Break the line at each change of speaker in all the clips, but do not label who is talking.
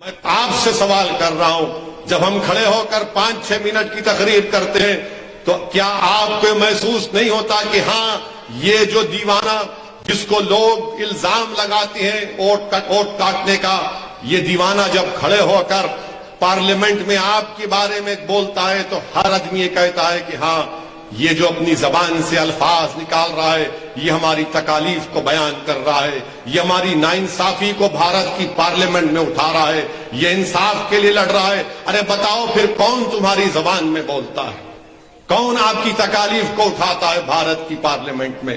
میں آپ سے سوال کر رہا ہوں، جب ہم کھڑے ہو کر 5-6 منٹ کی تقریر کرتے ہیں تو کیا آپ کو محسوس نہیں ہوتا کہ ہاں یہ جو دیوانہ جس کو لوگ الزام لگاتے ہیں ووٹ کاٹنے کا، یہ دیوانہ جب کھڑے ہو کر پارلیمنٹ میں آپ کے بارے میں بولتا ہے تو ہر آدمی یہ کہتا ہے کہ ہاں یہ جو اپنی زبان سے الفاظ نکال رہا ہے یہ ہماری تکالیف کو بیان کر رہا ہے، یہ ہماری ناانصافی کو بھارت کی پارلیمنٹ میں اٹھا رہا ہے، یہ انصاف کے لیے لڑ رہا ہے۔ ارے بتاؤ پھر کون تمہاری زبان میں بولتا ہے؟ کون آپ کی تکالیف کو اٹھاتا ہے بھارت کی پارلیمنٹ میں؟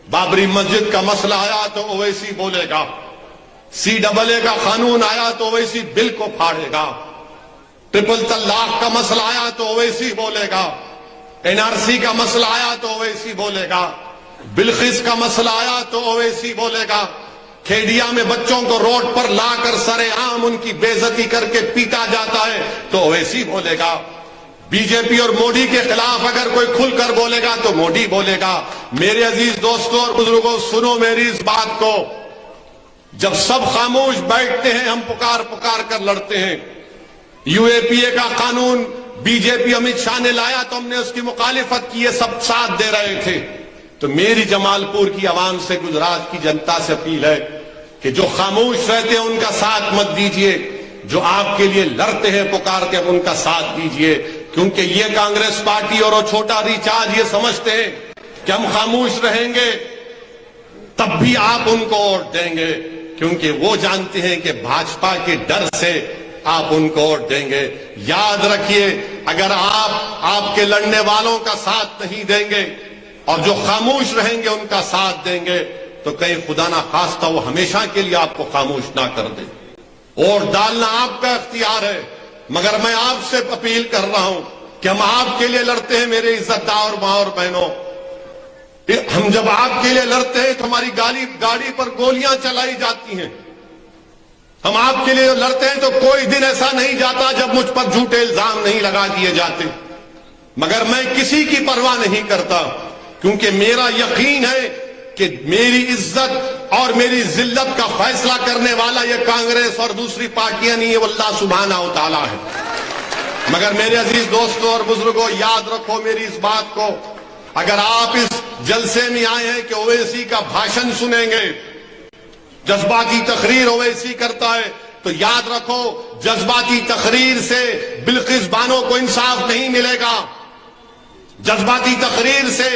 بابری مسجد کا مسئلہ آیا تو اویسی بولے گا، CAA کا قانون آیا تو اویسی بل کو پھاڑے گا، ٹرپل طلاق کا مسئلہ آیا تو اویسی بولے گا، NRC کا مسئلہ آیا تو اویسی بولے گا، بلخیس کا مسئلہ آیا تو اویسی بولے گا، کھیڈیا میں بچوں کو روڈ پر لا کر سر عام ان کی بے عزتی کر کے پیٹا جاتا ہے تو اویسی بولے گا، BJP اور مودی کے خلاف اگر کوئی کھل کر بولے گا تو مودی بولے گا۔ میرے عزیز دوستوں اور بزرگوں، سنو میری اس بات کو، جب سب خاموش بیٹھتے ہیں ہم پکار کر لڑتے ہیں۔ UAPA کا قانون BJP امت شاہ نے لایا تو ہم نے اس کی مخالفت کی، یہ سب ساتھ دے رہے تھے۔ تو میری جمال پور کی عوام سے، گجرات کی جنتا سے اپیل ہے کہ جو خاموش رہتے ہیں ان کا ساتھ مت دیجئے، جو آپ کے لیے لڑتے ہیں پکارتے ہیں ان کا ساتھ دیجئے، کیونکہ یہ کانگریس پارٹی اور وہ چھوٹا ریچارج یہ سمجھتے ہیں کہ ہم خاموش رہیں گے تب بھی آپ ان کو ووٹ دیں گے، کیونکہ وہ جانتے ہیں کہ بھاجپا کے ڈر سے آپ ان کو ووٹ دیں گے۔ یاد رکھیے، اگر آپ کے لڑنے والوں کا ساتھ نہیں دیں گے اور جو خاموش رہیں گے ان کا ساتھ دیں گے تو کہیں خدا نہ خواستہ وہ ہمیشہ کے لیے آپ کو خاموش نہ کر دیں۔ ووٹ ڈالنا آپ کا اختیار ہے، مگر میں آپ سے اپیل کر رہا ہوں کہ ہم آپ کے لیے لڑتے ہیں میرے عزت دار ماں اور بہنوں۔ ہم جب آپ کے لیے لڑتے ہیں تو ہماری گاڑی پر گولیاں چلائی جاتی ہیں، ہم آپ کے لیے لڑتے ہیں تو کوئی دن ایسا نہیں جاتا جب مجھ پر جھوٹے الزام نہیں لگا دیے جاتے، مگر میں کسی کی پرواہ نہیں کرتا، کیونکہ میرا یقین ہے کہ میری عزت اور میری ذلت کا فیصلہ کرنے والا یہ کانگریس اور دوسری پارٹیاں نہیں ہے، وہ اللہ سبحانہ و تعالیٰ ہے۔ مگر میرے عزیز دوستوں اور بزرگوں، یاد رکھو میری اس بات کو، اگر آپ اس جلسے میں آئے ہیں کہ اویسی کا بھاشن سنیں گے، جذباتی تقریر اویسی کرتا ہے، تو یاد رکھو جذباتی تقریر سے بلقیس بانو کو انصاف نہیں ملے گا، جذباتی تقریر سے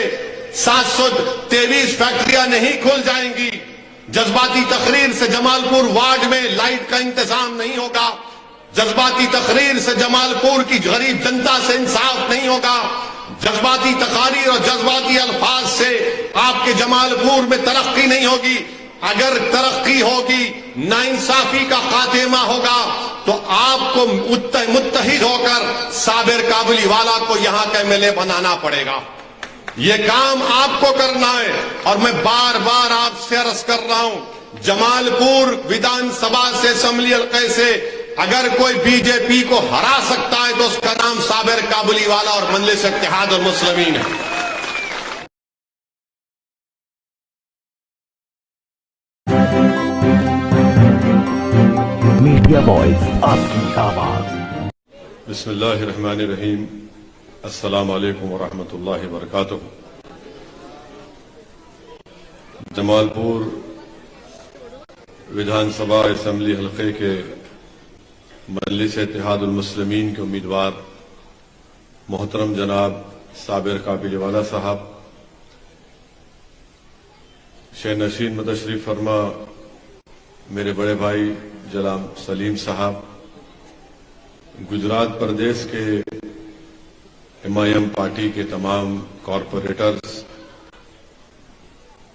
723 فیکٹریاں نہیں کھل جائیں گی، جذباتی تقریر سے جمال پور وارڈ میں لائٹ کا انتظام نہیں ہوگا، جذباتی تقریر سے جمال پور کی غریب جنتا سے انصاف نہیں ہوگا، جذباتی تقاریر اور جذباتی الفاظ سے آپ کے جمال پور میں ترقی نہیں ہوگی۔ اگر ترقی ہوگی، ناانصافی کا خاتمہ ہوگا تو آپ کو متحد ہو کر صابر کابلی والا کو یہاں کا MLA بنانا پڑے گا۔ یہ کام آپ کو کرنا ہے، اور میں بار بار آپ سے عرض کر رہا ہوں، جمال پور ویدھان سبھا سے، اسمبلی حلقے سے اگر کوئی BJP کو ہرا سکتا ہے تو اس کا نام صابر کابلی والا اور مجلس اتحاد المسلمین ہے۔
میڈیا وائس آپ کی آواز۔
بسم اللہ الرحمن الرحیم، السلام علیکم ورحمۃ اللہ وبرکاتہ۔ جمال پور ویدھان سبھا اسمبلی حلقے کے مجلس اتحاد المسلمین کے امیدوار محترم جناب صابر کابلی والا صاحب، شہ نشین متشریف فرما میرے بڑے بھائی جناب سلیم صاحب، گجرات پردیش کے MIM پارٹی کے تمام کارپوریٹرز،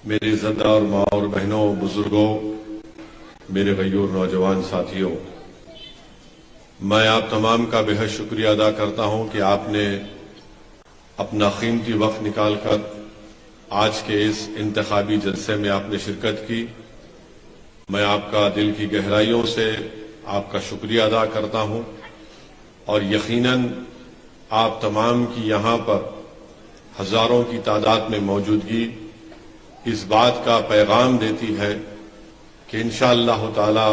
میرے عزتدار ماں اور بہنوں، بزرگوں، میرے غیور نوجوان ساتھیوں، میں آپ تمام کا بے حد شکریہ ادا کرتا ہوں کہ آپ نے اپنا قیمتی وقت نکال کر آج کے اس انتخابی جلسے میں آپ نے شرکت کی۔ میں آپ کا دل کی گہرائیوں سے آپ کا شکریہ ادا کرتا ہوں، اور یقیناً آپ تمام کی یہاں پر ہزاروں کی تعداد میں موجودگی اس بات کا پیغام دیتی ہے کہ انشاءاللہ تعالی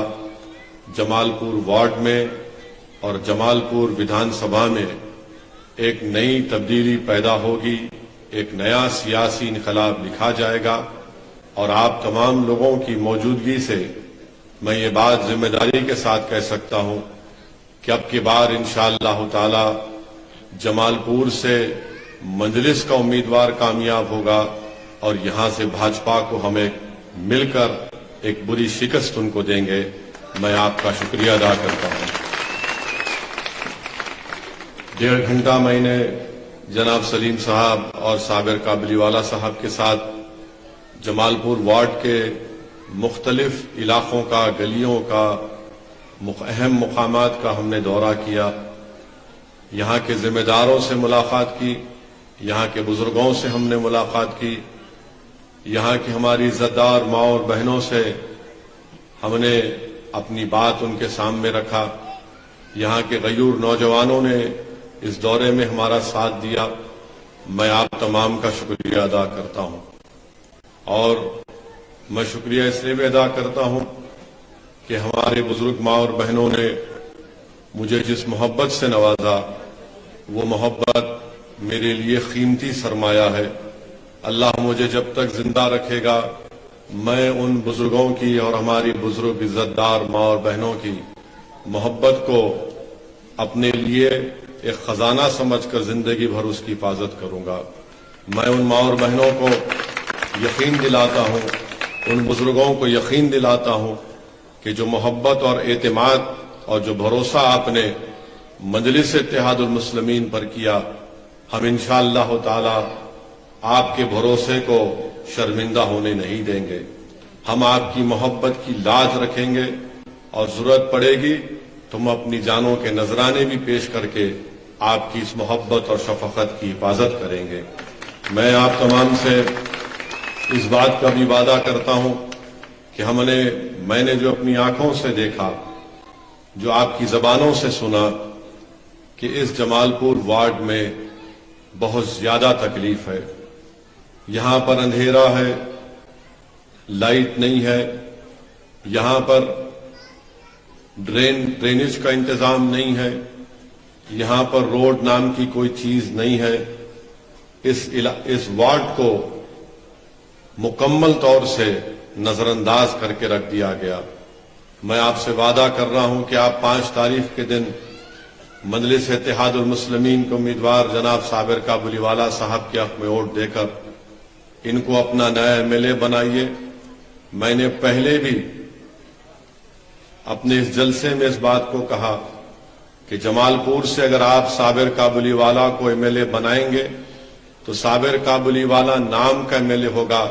جمال پور وارڈ میں اور جمال پور ودھان سبھا میں ایک نئی تبدیلی پیدا ہوگی، ایک نیا سیاسی انقلاب لکھا جائے گا، اور آپ تمام لوگوں کی موجودگی سے میں یہ بات ذمہ داری کے ساتھ کہہ سکتا ہوں کہ اب کی بار انشاءاللہ تعالی جمال پور سے مجلس کا امیدوار کامیاب ہوگا، اور یہاں سے بھاجپا کو ہم ایک مل کر ایک بری شکست ان کو دیں گے۔ میں آپ کا شکریہ ادا کرتا ہوں۔ 1.5 گھنٹہ میں نے جناب سلیم صاحب اور صابر قابلی والا صاحب کے ساتھ جمال پور وارڈ کے مختلف علاقوں کا، گلیوں کا، اہم مقامات کا ہم نے دورہ کیا، یہاں کے ذمہ داروں سے ملاقات کی، یہاں کے بزرگوں سے ہم نے ملاقات کی، یہاں کی ہماری عزت دار ماں اور بہنوں سے ہم نے اپنی بات ان کے سامنے رکھا، یہاں کے غیور نوجوانوں نے اس دورے میں ہمارا ساتھ دیا۔ میں آپ تمام کا شکریہ ادا کرتا ہوں، اور میں شکریہ اس لیے بھی ادا کرتا ہوں کہ ہمارے بزرگ ماں اور بہنوں نے مجھے جس محبت سے نوازا، وہ محبت میرے لیے قیمتی سرمایہ ہے۔ اللہ مجھے جب تک زندہ رکھے گا، میں ان بزرگوں کی اور ہماری بزرگ عزت دار ماں اور بہنوں کی محبت کو اپنے لیے ایک خزانہ سمجھ کر زندگی بھر اس کی حفاظت کروں گا۔ میں ان ماں اور بہنوں کو یقین دلاتا ہوں، ان بزرگوں کو یقین دلاتا ہوں کہ جو محبت اور اعتماد اور جو بھروسہ آپ نے مجلس اتحاد المسلمین پر کیا، ہم انشاءاللہ تعالی آپ کے بھروسے کو شرمندہ ہونے نہیں دیں گے۔ ہم آپ کی محبت کی لاج رکھیں گے، اور ضرورت پڑے گی تو ہم اپنی جانوں کے نذرانے بھی پیش کر کے آپ کی اس محبت اور شفقت کی حفاظت کریں گے۔ میں آپ تمام سے اس بات کا بھی وعدہ کرتا ہوں کہ میں نے جو اپنی آنکھوں سے دیکھا، جو آپ کی زبانوں سے سنا، کہ اس جمال پور وارڈ میں بہت زیادہ تکلیف ہے۔ یہاں پر اندھیرا ہے، لائٹ نہیں ہے، یہاں پر ڈرینیج کا انتظام نہیں ہے، یہاں پر روڈ نام کی کوئی چیز نہیں ہے۔ اس وارڈ کو مکمل طور سے نظر انداز کر کے رکھ دیا گیا۔ میں آپ سے وعدہ کر رہا ہوں کہ آپ 5 تاریخ کے دن مجلس اتحاد المسلمین کے امیدوار جناب صابر قابلی والا صاحب کے حق میں ووٹ دے کر ان کو اپنا نیا MLA بنائیے۔ میں نے پہلے بھی اپنے اس جلسے میں اس بات کو کہا کہ جمال پور سے اگر آپ صابر قابلی والا کو MLA بنائیں گے تو صابر قابلی والا نام کا MLA ہوگا،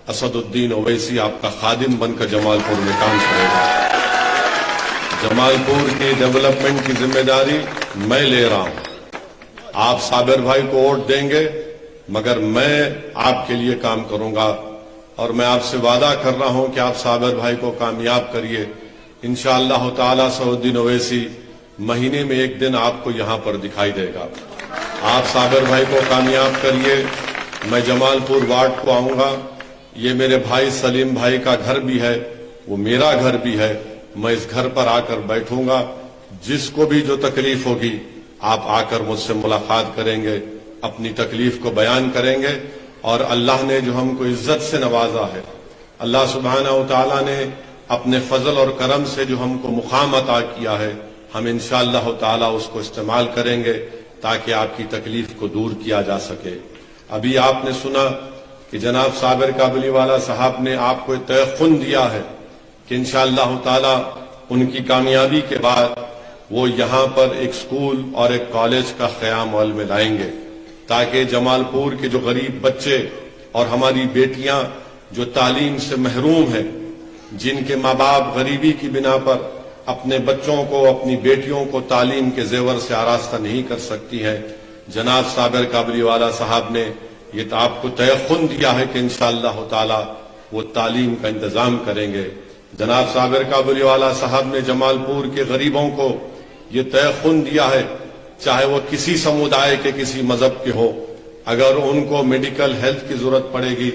اسد الدین اویسی آپ کا خادم بن کر جمال پور میں کام کرے گا۔ جمال پور کی ڈیولپمنٹ کی ذمہ داری میں لے رہا ہوں۔ آپ صابر بھائی کو ووٹ دیں گے، مگر میں آپ کے لیے کام کروں گا، اور میں آپ سے وعدہ کر رہا ہوں کہ آپ صابر بھائی کو کامیاب کریے۔ انشاءاللہ تعالی اسد الدین اویسی مہینے میں 1 دن آپ کو یہاں پر دکھائی دے گا۔ آپ صابر بھائی کو کامیاب کریے۔ میں جمال پور وارڈ کو آؤں گا، یہ میرے بھائی سلیم بھائی کا گھر بھی ہے، وہ میرا گھر بھی ہے۔ میں اس گھر پر آ کر بیٹھوں گا، جس کو بھی جو تکلیف ہوگی آپ آ کر مجھ سے ملاقات کریں گے، اپنی تکلیف کو بیان کریں گے۔ اور اللہ نے جو ہم کو عزت سے نوازا ہے، اللہ سبحانہ و تعالیٰ نے اپنے فضل اور کرم سے جو ہم کو مقام عطا کیا ہے، ہم انشاءاللہ تعالیٰ اس کو استعمال کریں گے تاکہ آپ کی تکلیف کو دور کیا جا سکے۔ ابھی آپ نے سنا کہ جناب صابر قابلی والا صاحب نے آپ کو تیقن دیا ہے کہ انشاءاللہ تعالیٰ ان کی کامیابی کے بعد وہ یہاں پر ایک سکول اور ایک کالج کا قیام عمل میں لائیں گے، تاکہ جمال پور کے جو غریب بچے اور ہماری بیٹیاں جو تعلیم سے محروم ہیں، جن کے ماں باپ غریبی کی بنا پر اپنے بچوں کو، اپنی بیٹیوں کو تعلیم کے زیور سے آراستہ نہیں کر سکتی ہیں، جناب صابر قابلی والا صاحب نے یہ تو آپ کو تیقن دیا ہے کہ انشاءاللہ تعالی وہ تعلیم کا انتظام کریں گے۔ جناب صابر قابلی والا صاحب نے جمال پور کے غریبوں کو یہ تیقن دیا ہے، چاہے وہ کسی سمودائے کے کسی مذہب کے ہو، اگر ان کو میڈیکل ہیلتھ کی ضرورت پڑے گی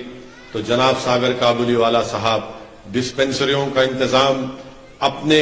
تو جناب صابر قابلی والا صاحب ڈسپینسریوں کا انتظام اپنے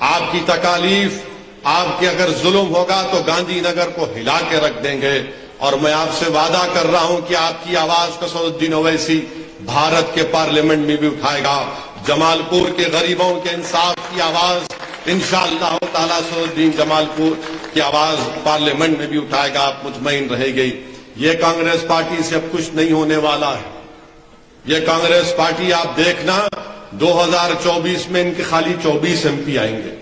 آپ کی تکالیف، آپ کے اگر ظلم ہوگا تو گاندھی نگر کو ہلا کے رکھ دیں گے. اور میں آپ سے وعدہ کر رہا ہوں کہ آپ کی آواز قصد الدین اویسی بھارت کے پارلیمنٹ میں بھی اٹھائے گا. جمال پور کے غریبوں کے انصاف کی آواز انشاءاللہ تعالی اسد الدین جمال پور کی آواز پارلیمنٹ میں بھی اٹھائے گا. آپ مطمئن رہے گی. یہ کانگریس پارٹی سے اب کچھ نہیں ہونے والا ہے. یہ کانگریس پارٹی آپ دیکھنا 2024 میں ان کے خالی 24 MP آئیں گے.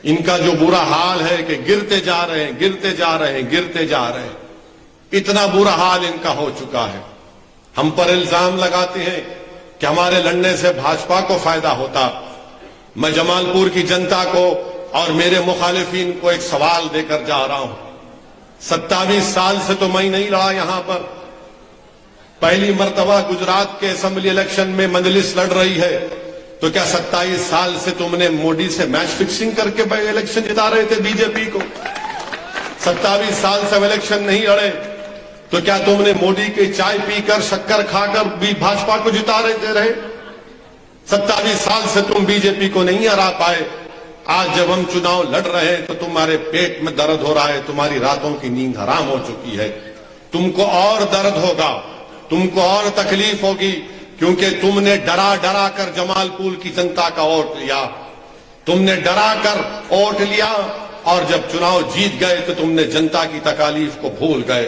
ان کا جو برا حال ہے کہ گرتے جا رہے ہیں، گرتے جا رہے ہیں، گرتے جا رہے ہیں. اتنا برا حال ان کا ہو چکا ہے. ہم پر الزام لگاتے ہیں کہ ہمارے لڑنے سے بھاجپا کو فائدہ ہوتا. میں جمال پور کی جنتا کو اور میرے مخالفین کو ایک سوال دے کر جا رہا ہوں. 27 سال سے تو میں نہیں لڑا یہاں پر. پہلی مرتبہ گجرات کے اسمبلی الیکشن میں مجلس لڑ رہی ہے تو کیا 27 سال سے تم نے موڈی سے میچ فکسنگ کر کے الیکشن جتا رہے تھے بی جے پی کو؟ 27 سال سے الیکشن نہیں لڑے تو کیا تم نے موڈی کی چائے پی کر شکر کھا کر بھی بھاجپا کو جتا رہے؟ 27 سال سے تم بی جے پی کو نہیں ہرا پائے. آج جب ہم چناؤ لڑ رہے ہیں تو تمہارے پیٹ میں درد ہو رہا ہے، تمہاری راتوں کی نیند حرام ہو چکی ہے. تم کو اور درد ہوگا، تم کو اور تکلیف ہوگی، کیونکہ تم نے ڈرا ڈرا کر جمال پور کی جنتا کا ووٹ لیا. تم نے ڈرا کر ووٹ لیا اور جب چناؤ جیت گئے تو تم نے جنتا کی تکالیف کو بھول گئے.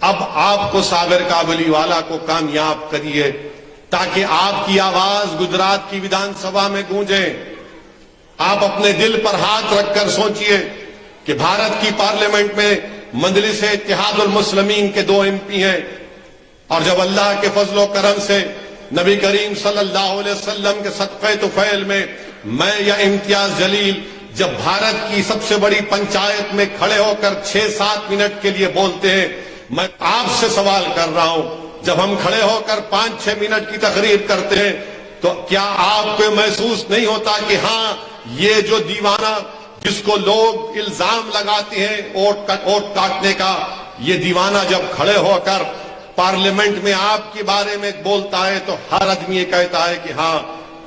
اب آپ کو صابر کابلی والا کو کامیاب کریے تاکہ آپ کی آواز گجرات کی ویدھان سبھا میں گونجے. آپ اپنے دل پر ہاتھ رکھ کر سوچئے کہ بھارت کی پارلیمنٹ میں مجلس اتحاد المسلمین کے 2 MP ہیں، اور جب اللہ کے فضل و کرم سے نبی کریم صلی اللہ علیہ وسلم کے صدقہ طفیل میں میں یا امتیاز جلیل جب بھارت کی سب سے بڑی پنچایت میں کھڑے ہو کر 6-7 منٹ کے لیے بولتے ہیں، میں آپ سے سوال کر رہا ہوں، جب ہم کھڑے ہو کر 5-6 منٹ کی تقریر کرتے ہیں تو کیا آپ کو محسوس نہیں ہوتا کہ ہاں یہ جو دیوانہ جس کو لوگ الزام لگاتے ہیں ووٹ کاٹنے کا، یہ دیوانہ جب کھڑے ہو کر پارلیمنٹ میں آپ کے بارے میں بولتا ہے تو ہر آدمی یہ کہتا ہے کہ ہاں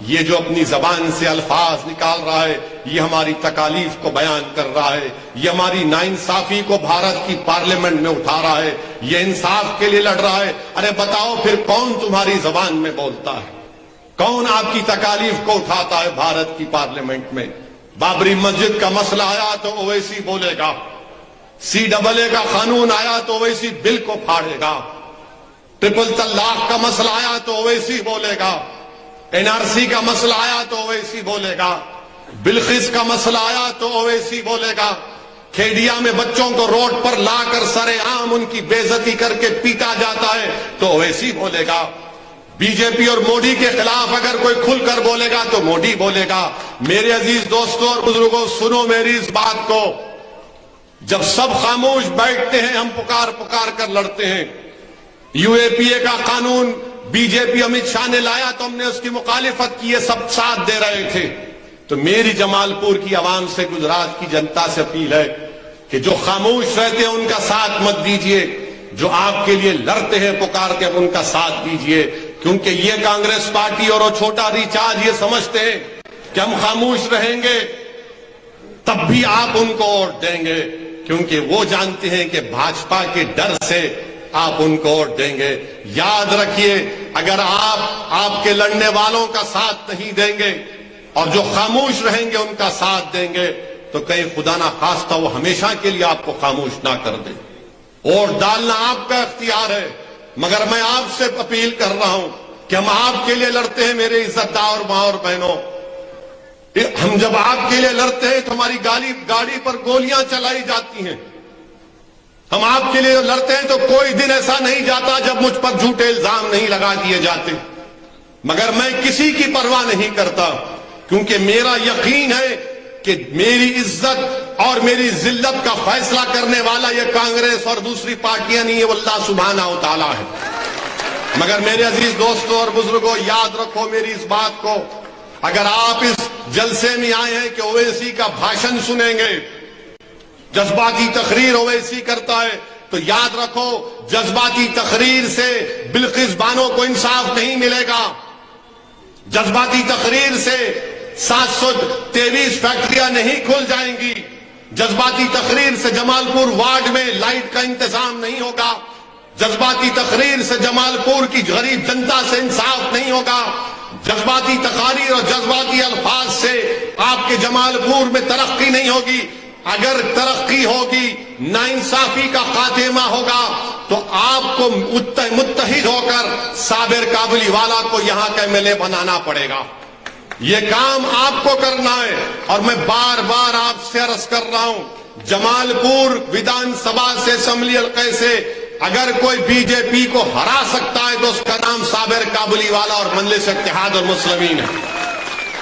یہ جو اپنی زبان سے الفاظ نکال رہا ہے یہ ہماری تکالیف کو بیان کر رہا ہے، یہ ہماری ناانصافی کو بھارت کی پارلیمنٹ میں اٹھا رہا ہے، یہ انصاف کے لیے لڑ رہا ہے. ارے بتاؤ پھر کون تمہاری زبان میں بولتا ہے؟ کون آپ کی تکالیف کو اٹھاتا ہے بھارت کی پارلیمنٹ میں؟ بابری مسجد کا مسئلہ آیا تو اویسی بولے گا، CAA کا قانون آیا تو اویسی بل کو پھاڑے گا، ٹرپل طلاق کا مسئلہ آیا تو اویسی بولے گا، NRC کا مسئلہ آیا تو اویسی بولے گا، بلخیس کا مسئلہ آیا تو اویسی بولے گا، کھیڈیا میں بچوں کو روڈ پر لا کر سرے عام ان کی بے عزتی کر کے پیٹا جاتا ہے تو اویسی بولے گا. بی جے پی اور موڈی کے خلاف اگر کوئی کھل کر بولے گا تو موڈی بولے گا. میرے عزیز دوستوں اور بزرگوں، سنو میری اس بات کو. جب سب خاموش بیٹھتے ہیں ہم پکار پکار کر لڑتے ہیں. UAPA کا قانون بی جے پی امت شاہ نے لایا تو ہم نے اس کی مخالفت کی، یہ سب ساتھ دے رہے تھے. تو میری جمال پور کی عوام سے، گجرات کی جنتا سے اپیل ہے کہ جو خاموش رہتے ہیں ان کا ساتھ مت دیجئے، جو آپ کے لیے لڑتے ہیں پکارتے ہیں ان کا ساتھ دیجئے. کیونکہ یہ کانگریس پارٹی اور وہ چھوٹا ریچارج یہ سمجھتے ہیں کہ ہم خاموش رہیں گے تب بھی آپ ان کو ووٹ دیں گے، کیونکہ وہ جانتے ہیں کہ بھاجپا کے ڈر سے آپ ان کو ووٹ دیں گے. یاد رکھیے، اگر آپ کے لڑنے والوں کا ساتھ نہیں دیں گے اور جو خاموش رہیں گے ان کا ساتھ دیں گے تو کہیں خدا نہ خواستہ وہ ہمیشہ کے لیے آپ کو خاموش نہ کر دے. ووٹ ڈالنا آپ کا اختیار ہے، مگر میں آپ سے اپیل کر رہا ہوں کہ ہم آپ کے لیے لڑتے ہیں میرے عزت دار ماں اور بہنوں. ہم جب آپ کے لیے لڑتے ہیں تو ہماری گاڑی پر گولیاں چلائی جاتی ہیں. ہم آپ کے لیے لڑتے ہیں تو کوئی دن ایسا نہیں جاتا جب مجھ پر جھوٹے الزام نہیں لگا دیے جاتے. مگر میں کسی کی پرواہ نہیں کرتا، کیونکہ میرا یقین ہے کہ میری عزت اور میری ذلت کا فیصلہ کرنے والا یہ کانگریس اور دوسری پارٹیاں نہیں ہے، وہ اللہ سبحانہ و تعالیٰ ہے. مگر میرے عزیز دوستوں اور بزرگوں، یاد رکھو میری اس بات کو. اگر آپ اس جلسے میں آئے ہیں کہ اویسی کا بھاشن سنیں گے، جذباتی تقریر اویسی کرتا ہے، تو یاد رکھو جذباتی تقریر سے بلقیس بانو کو انصاف نہیں ملے گا. جذباتی تقریر سے 723 فیکٹریاں نہیں کھل جائیں گی، جذباتی تقریر سے جمال پور وارڈ میں لائٹ کا انتظام نہیں ہوگا، جذباتی تقریر سے جمال پور کی غریب جنتا سے انصاف نہیں ہوگا، جذباتی تقاریر اور جذباتی الفاظ سے آپ کے جمال پور میں ترقی نہیں ہوگی۔ اگر ترقی ہوگی، ناانصافی کا خاتمہ ہوگا، تو آپ کو متحد ہو کر صابر کابلی والا کو یہاں کا MLA بنانا پڑے گا۔ یہ کام آپ کو کرنا ہے، اور میں بار بار آپ سے عرض کر رہا ہوں، جمال پور ودھان سبھا سے اسمبلی حلقے سے اگر کوئی BJP کو ہرا سکتا ہے تو اس کا نام صابر کابلی والا اور مجلس اتحاد المسلمین ہے۔